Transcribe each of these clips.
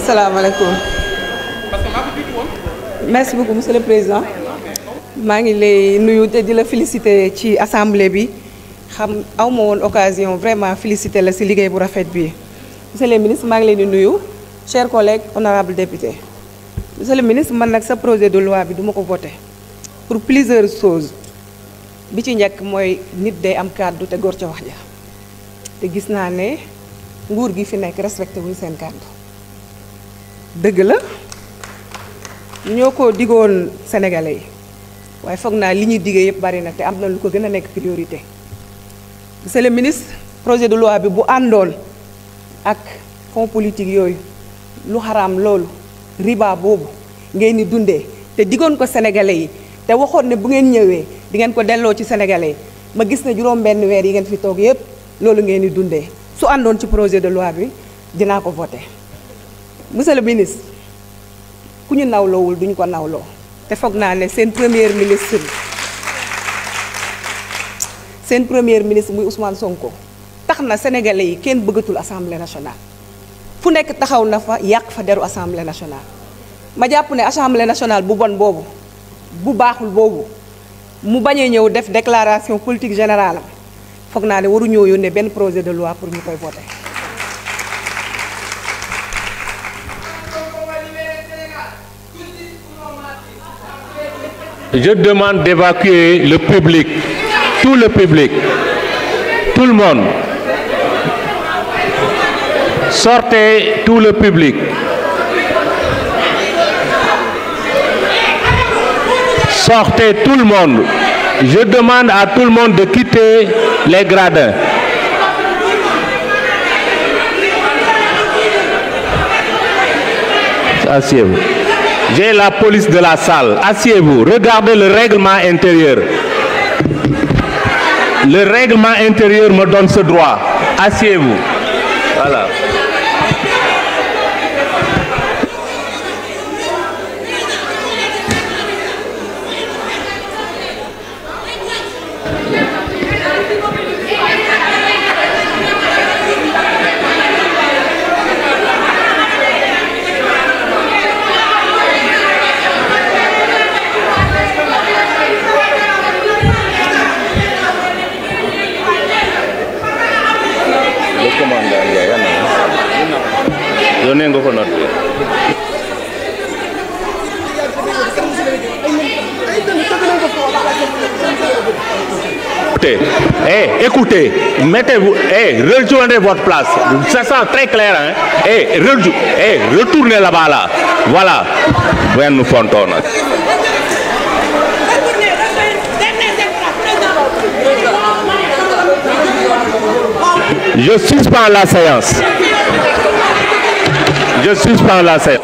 asalaamaaleykum. Merci beaucoup monsieur le président. maa ngi lay nuyu te di la féliciter ci assemblée bi xam aw ma woon occasion vraiment féliciter la ci liggéey bu rafet bi. monsieur le ministre maa ngi leen di nuyu chers collègues honorables députés. monsieur le ministre man nag sa projet de loi bi duma ko voter pour plusieurs choses bi ci njëkk mooy nit day am kàddu te góor ca wax ja te gis naa ne nguur gi fi nekk respecté wuñ seen kàddu dëgg la ñoo ko digoon sénégalais yi waaye foog naa li ñuy diggee yëpp bari na te am na lu ko gën a nekk priorité. monsieur le ministre projet de loi bi bu àndoon ak fonds politique yooyu lu xaraam loolu riba boobu ngeen ni dundee te digoon ko sénégalais yi te waxoon ne bu ngeen ñëwee di ngeen ko delloo ci sénégalais yi ma gis ne juróom benn weer yi ngeen fi toog yëpp loolu ngeen di dundee su àndoon ci projet de loi bi dinaa ko voter. monsieur le ministre ku ñu nawloowul duñu ko nawloo te foog naa ne seen premier ministre muy Ousmane Sonko tax na sénégalais yi kenn bëggatul assemblée nationale fu nekk taxaw na fa yàq fa deru assemblée nationale. ma jàpp ne assemblée nationale bu bon boobu bu baaxul boobu mu bañee ñëw def déclaration politique générale am foog naa ne waru ñëw yónnee benn projet de loi pour ñu koy voter. Je demande d'évacuer le public, tout le public, tout le monde. Sortez tout le public. Sortez tout le monde. Je demande à tout le monde de quitter les gradins. Asseyez-vous. J'ai la police de la salle. Asseyez-vous. Regardez le règlement intérieur. Le règlement intérieur me donne ce droit. Asseyez-vous. Voilà. Écoutez, mettez-vous, rejoignez votre place. Ça sent très clair, hein? Retournez là-bas, là. Voilà. Voyons nous fontonner. Je suspends la séance. Je suspends la séance.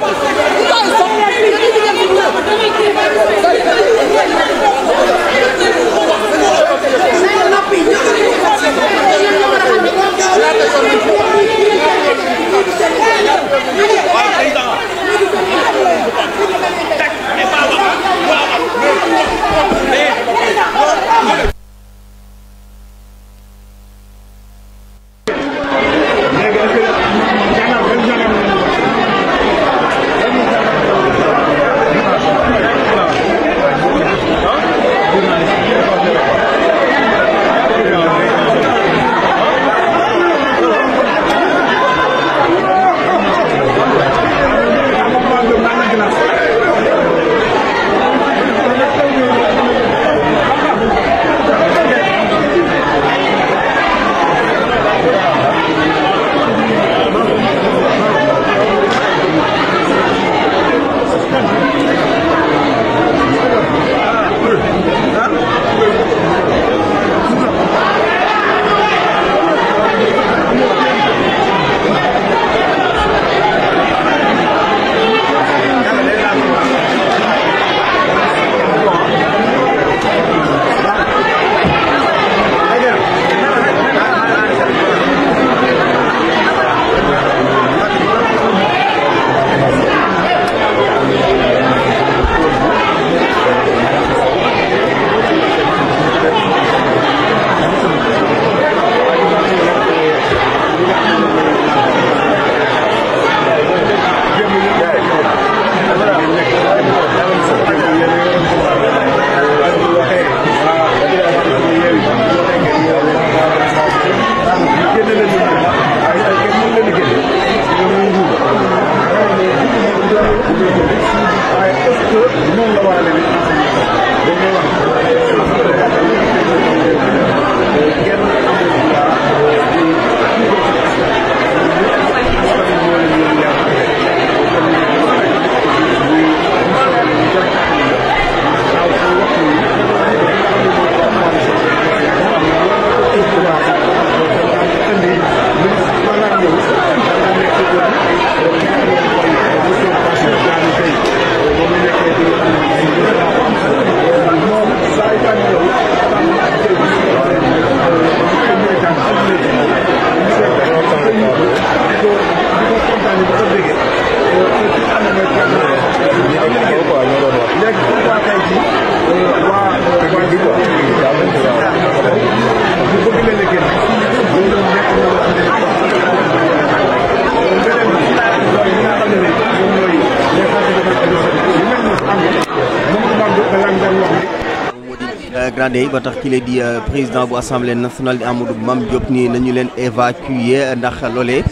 dégradé ba tax ki lay di président bu assemblée nationale di Amadou Mame Diop ni nañu leen évacuer ndax loolee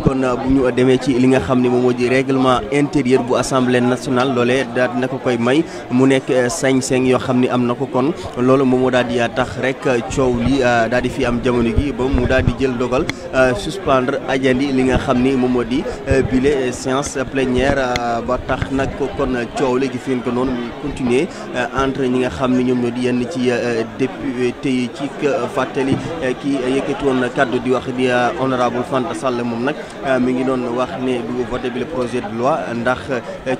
kon bu ñu demee ci li nga xam ne moom moo di règlement intérieur bu assemblée nationale loolee daal dina ko koy may mu nekk sañ-sañ yoo xam ni am na ko kon loolu moom moo daal di tax rek coow li daal di fi am jamono gi ba mu daal di jël dogal suspendre ajandi li nga xam ni moom moo di bile séance plénière ba tax nag kon coow li gis ngeen ko noonu muy continuer entre ñi nga xam ni ñoom ñoo di yenn ci député yi ci fàttali ki yëkkati woon kaddu di wax di honorable Fanta Sall moom nag mi ngi doon wax ne du voté bi le projet de loi ndax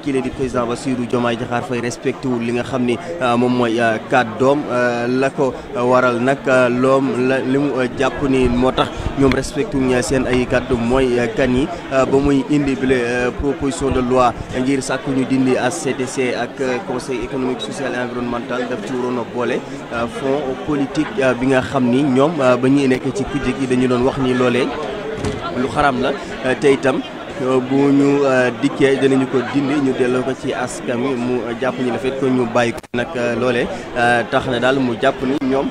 kii la di président Bassirou Diomaye Diakhar Faye respecté wul li nga xam ni moom mooy kàddoom la ko waral nag li mu jàpp ni moo tax ñoom respecté wuñ seen ay kàddu mooy kan yi ba muy indi bi proposition de loi ngir sàkku ñu dindi HCCT ak conseil économique social et environnemental daf ci waroon a boole fonds politique bi nga xam ni ñoom ba ñuy nekk ci kujje gi dañu doon wax ni loolee lu xaram la te itam bu ñu dikkee dinañu ko dindi ñu delloo ko ci askan wi mu jàpp ni le fait que ñu bàyyi ko nag loolee tax na daal mu jàpp ni ñoom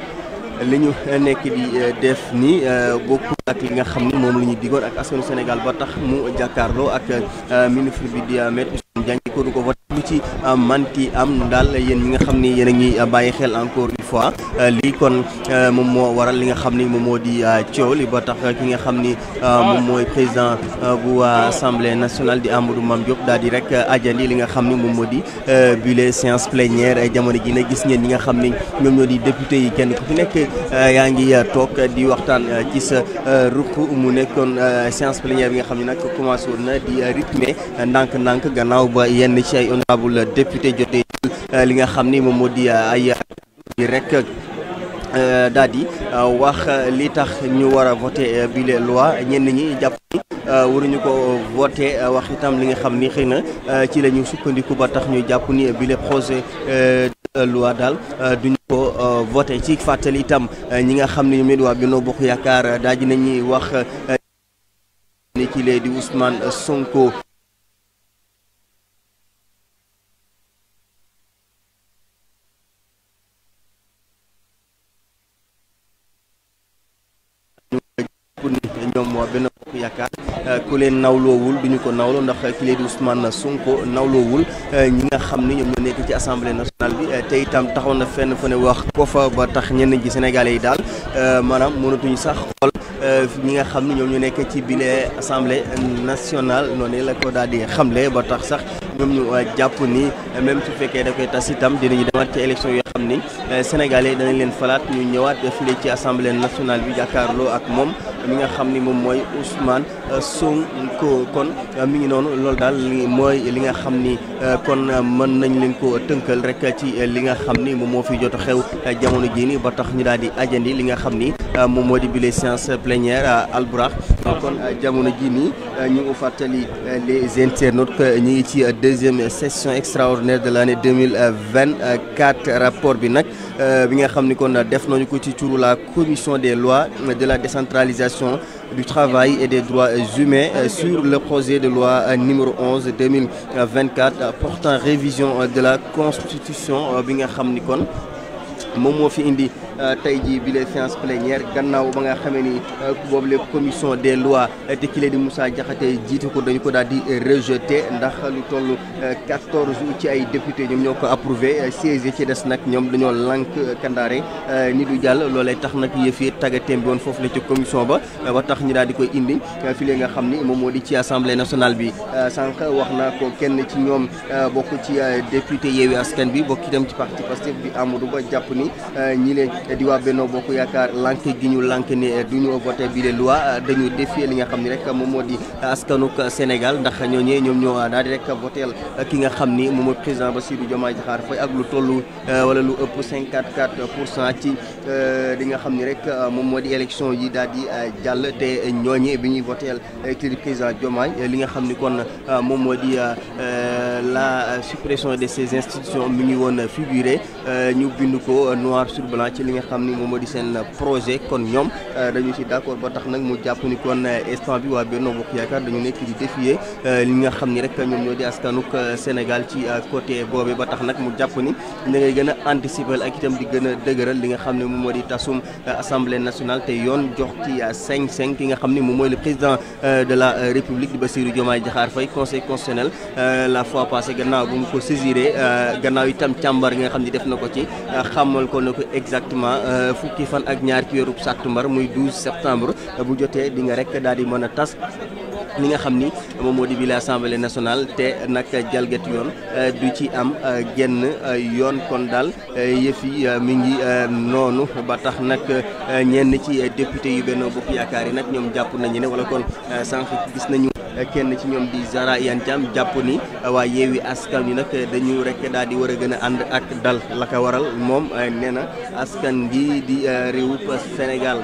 li ñu nekk di def ni bokkul ak li nga xam ni moom la ñu digoon ak askanu Sénégal ba tax mu jàkkaarloo ak ministre bi di Maître Ousmane Diagne ko du ko voté lu ci manti am daal yéen ñi nga xam ni yéen a ngi bàyyi xel encore une fois lii kon moom moo waral li nga xam ni moom moo di coow li ba tax ki nga xam ni moom mooy président bu assemblée nationale di Amadou Mame Diop daal di rek ajandi li nga xam ni moom moo di bile séance plénière jamono ji nag gis ngeen ñi nga xam ni ñoom ñoo di député yi kenn ku fi nekk yaa ngi toog di waxtaan ci sa ruq mu nekkoon séance plénière bi nga xam ne nag commencé woon na di rythme ndànk-ndànk gannaaw ba yenn ci ay honorable député jotee li nga xam ni moom moo di ay rek daal di wax li tax ñu war a voté bile loi ñenn ñi jàpp ni waruñu ko voté wax itam li nga xam ni xëy na ci la ñu sukkandiku ba tax ñu jàpp ni bile projet loi daal duñu ko voté ci fàttali itam ñi nga xam ne ñoom it waa Benno Bokk Yaakaar daal di nañuy wax ni ki lee di Ousmane Sonko ñoom waa Benno Bokk Yaakaar ku leen nawloowul duñu ko nawloo ndax ki lee di Ousmane Sonko nawloowul ñi nga xam ni ñoom ñoo nekk ci assemblée nationale bi te itam taxaw na fenn fu ne wax ko fa ba tax ñenn ci sénégalais yi daal maanaam mënatuñu sax xool ñi nga xam ni ñoom ñu nekk ci bile assemblée nationale noonu la ko daal di xamle ba tax sax ñoom ñu jàpp ni même su fekkee da koy tas itam dinañu demaat ci élection yoo xam ni sénégalais danañ leen falaat ñu ñëwaat file ci assemblée nationale bi jàkkaarloo ak moom mi nga xam ni moom mooy Ousmane Sonko kon mi ngi noonu loolu daal mooy li nga xam ni kon mën nañ leen ko tënkal rek ci li nga xam ni moom moo fi jot a xew jamono jii nii ba tax ñu daal di ajandi li nga xam ni moom moo di bile séance plénière Albourakh kon jamono jii nii ñu ngi fàttali les internautes que ñu ngi ci deuxième session extraordinaire de l'année 2024 rapport bi nag bi nga xam ni kon def nañu ko ci turu la commission des lois de la décentralisation du travail et des droits humains sur le projet de loi numéro 11 2024 portant révision de la constitution bi nga xam ni kon moom moo fi indi tey jii bi les séances plénières gannaaw ba nga xamee ni boobu les commission des lois te ki lee di Moussa Diakhaté jiite ko dañu ko daal di rejeté ndax lu toll 14 ci ay député ñoom ñoo ko approuvé 16 ci des nag ñoom dañoo lànk kandaare ni du jàll loolee tax nag yëf yi tàggatéem bi woon foofu la ci commission ba tax ñu daal di koy indi fi lee nga xam ni moom moo di ci assemblée nationale bi sànq wax naa ko kenn ci ñoom bokk ci député Yewwi Askan bi bokk itam ci parti Pastef bi Amadou Ba jàpp ni ñi leen di waa Benno Bokk Yaakaar lànk gi ñu lànk ne du ñu voté bi les lois dañu défier li nga xam ni rek moom moo di askanuk Sénégal ndax ñooñee ñoom ñoo daal di rek votel ki nga xam ni moom mooy président Bassirou Diomaye Diakhar Faye ak lu toll wala lu ëpp 54% ci li nga xam ni rek moom moo di élection yi daal di jàll te ñooñee bi ñuy votel kii di président Diomaye li nga xam ni kon moom moo di la suppression de ces institutions mi ngi woon figuré ñu bind ko noir sur blanc ci li nga xam ni moom moo di seen projet kon ñoom dañu ci d'accord ba tax nag mu jàpp ni kon instant bi waa Benno Bokk Yaakaar dañu nekk di défier li nga xam ni rek ñoom ñoo di askanuk Sénégal ci côté boobu ba tax nag mu jàpp ni da ngay gën a anticiper ak itam di gën a dëgëral li nga xam ne moom moo di tasum assemblée nationale te yoon jox ci 5-5 ki nga xam ni moom mooy le président de la République di Bassirou Diomaye Diakhar Faye conseil constitutionnel la fois passée gannaaw bu mu ko saisiré gannaaw itam càmbar nga xam ni def na ko ci xamal ko ne ko exactement fukki fan ak ñaar ci weeru sàttumbar muy 12 septembre bu jotee di nga rek daal di mën a tas li nga xam ni moom moo di bi l'Assemblée nationale te nag jalgati yoon du ci am genn yoon kon daal yëf yi mi ngi noonu ba tax nag ñenn ci député yu Benno Bokk Yaakaar yi nag ñoom jàpp nañu ne wala kon sànq gis nañu kenn ci ñoom di Zahra Iyane Thiam jàpp ni waa Yewwi Askan Wi nag dañu rek daal di war a gën a ànd ak dal la ko waral moom nee na askan gi di réewu Sénégal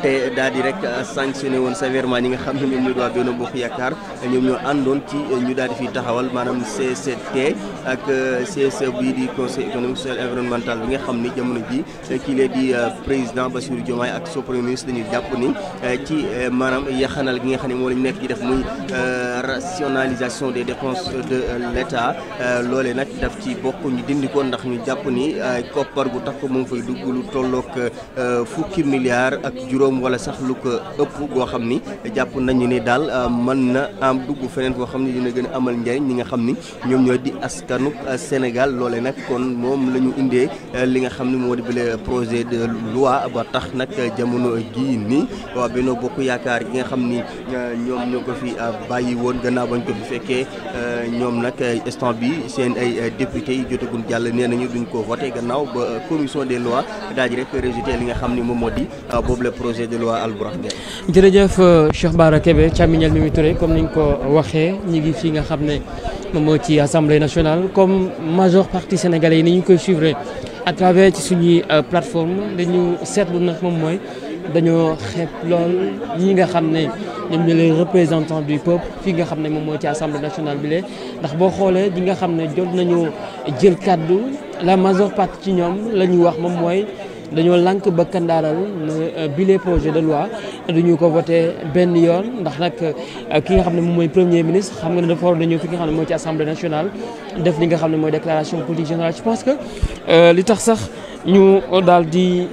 te daal di rek sanctionné woon sévèrement ñi nga xam ne ñoom ñoo di waa Benno Bokk Yaakaar ñoom ñoo àndoon ci ñu daal di fiy taxawal maanaam CCT ak CSE bii di conseil économique social environnemental bi nga xam ni jamono ji kii lee di président Bassirou Diomaye ak son premier ministre dañuy jàpp ni ci maanaam yaxanal gi nga xam ne moo lañu nekk ci def muy rationalisation des dépenses de l'État loolee nag daf ci bokk ñu dindi ko ndax ñu jàpp ni koppar gu tax ko moom fay dugg lu tollook fukki milliards ak juróom wala sax lu ko ëpp goo xam ni jàpp nañu ne daal mën na am dugg feneen koo xam ni dina gën a amal njariñ ñi nga xam ni ñoom ñoo di askanu Sénégal loolee nag kon moom la ñu indee li nga xam ni moo di bile projet de loi ba tax nag jamono gii nii waa Benno Bokk Yaakaar gi nga xam ni ñoom ñoo ko fi bàyyi woon gannaaw bañ ko fi fekkee ñoom nag instant bi seen ay député yi jotagul jàll nee nañu duñ ko voté gannaaw ba commission des lois daal di rek rejeté li nga xam ni moom moo di boobu le projet de loi Albourakh Ndiaye. jërëjëf Cheikh Bara Kébé càmmiñal Mimi Touré comme ni ñu ko waxee ñi ngi fi nga xam ne moom moo ci assemblée nationale comme majeure partie sénégalais yi ni ñu koy suivre à travers ci suñuy plateforme dañu seetlu nag moom mooy dañoo xeeb lool ñi nga xam ne ñoom ñoo les représentants du peuple fii nga xam ne moom mooy ci assemblée nationale bi lee ndax boo xoolee ñi nga xam ne jot nañu jël kàddu la majeure partie ci ñoom la ñu wax moom mooy dañoo lànk ba kandaaral bile projet de loi duñu ko voté benn yoon ndax nag ki nga xam ne moom mooy premier ministre xam nga ne dafa war a ñëw fi nga xam ne mooy ci assemblée nationale def li nga xam ne mooy déclaration politique générale je pense que li tax sax ñu daal di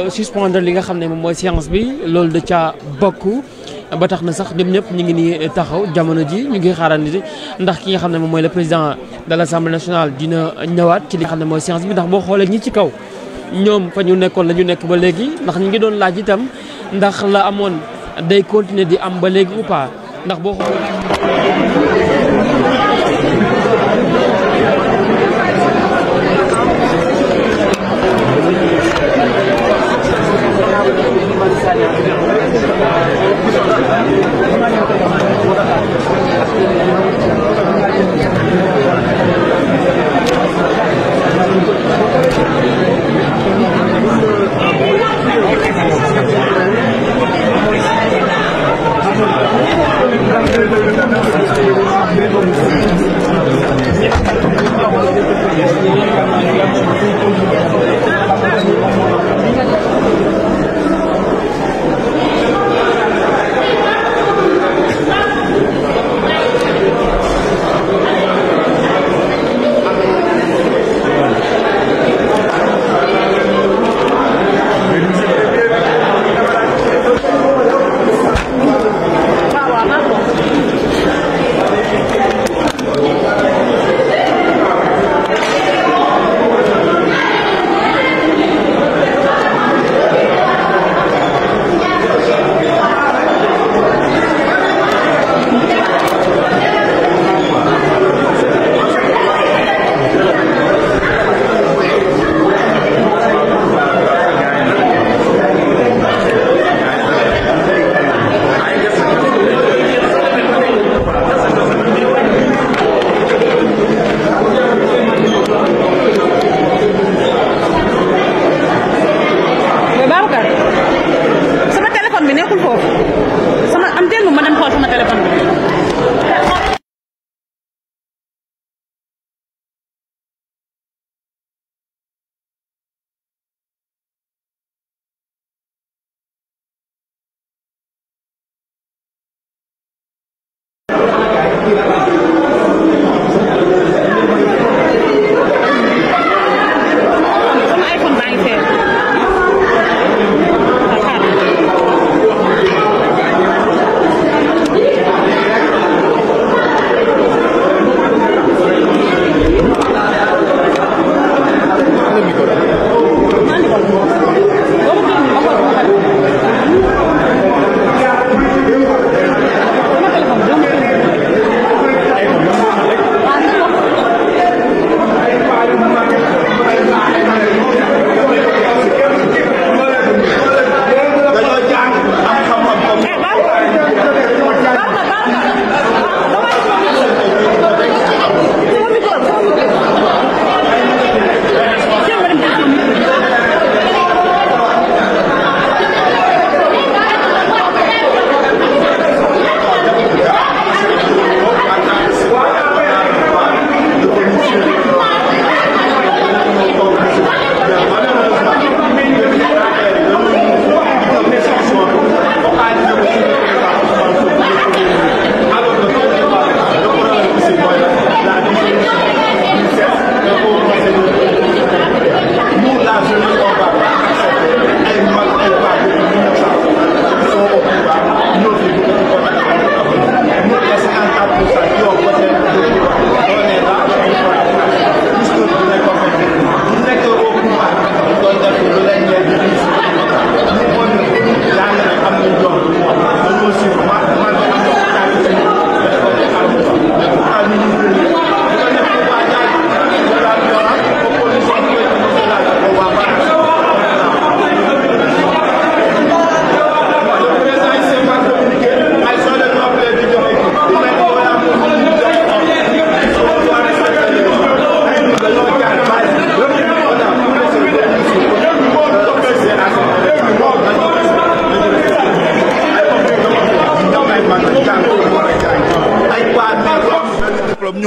suspendre li nga xam ne moom mooy séance bi loolu da caa bokk ba tax na sax ñoom ñëpp ñu ngi nii taxaw jamono ji ñu ngi xaarandi ndax ki nga xam ne moom mooy le président de l'Assemblée nationale dina ñëwaat ci li nga xam ne mooy séance bi ndax boo xoolee ñi ci kaw ñoom fa ñu nekkoon la ñu nekk ba léegi ndax ñu ngi doon laaj itam ndax la amoon day continuer di am ba léegi ou pas ndax boo xoolee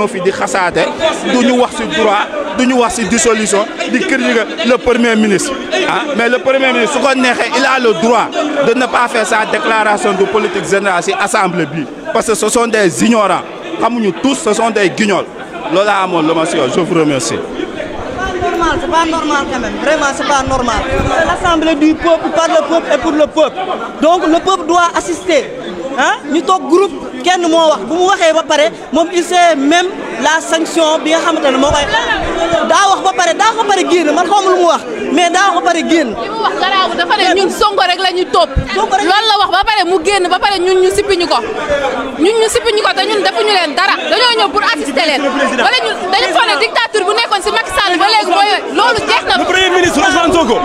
ñoo fi di xasaate duñu wax ci droit duñu wax ci dissolution di critiquer le premier ministre mais le premier ministre su ko neexee il a le droit de ne pas faire sa déclaration de politique générale ci assemblée bi parce que ce sont des ignorants xamuñu tous ce sont des guignols loolu laa amoon lu ma si je vous remercie. C'est pas normal quand même, vraiment c'est pas normal. C'est l'assemblée du peuple, par le peuple et pour le peuple. Donc le peuple doit assister. Ñu toog groupe kenn moo wax bu mu waxee ba pare moom il sait même la sanction bi nga xamante ne moo koy daa wax ba pare génn man xawma lu mu wax mais daa wax ba pare génn. li mu wax garaaw dafa ne ñun Sonko rek la ñu topp. loolu la wax ba pare mu génn ba pare ñun ñu sippiñu ko te ñun defuñu leen dara dañoo ñëw pour assister leen wala ñun dañu foog ne dictature bu nekkoon si Macky Sall ba léegi mooy loolu jeex na. le premier ministre Ousmane Sonko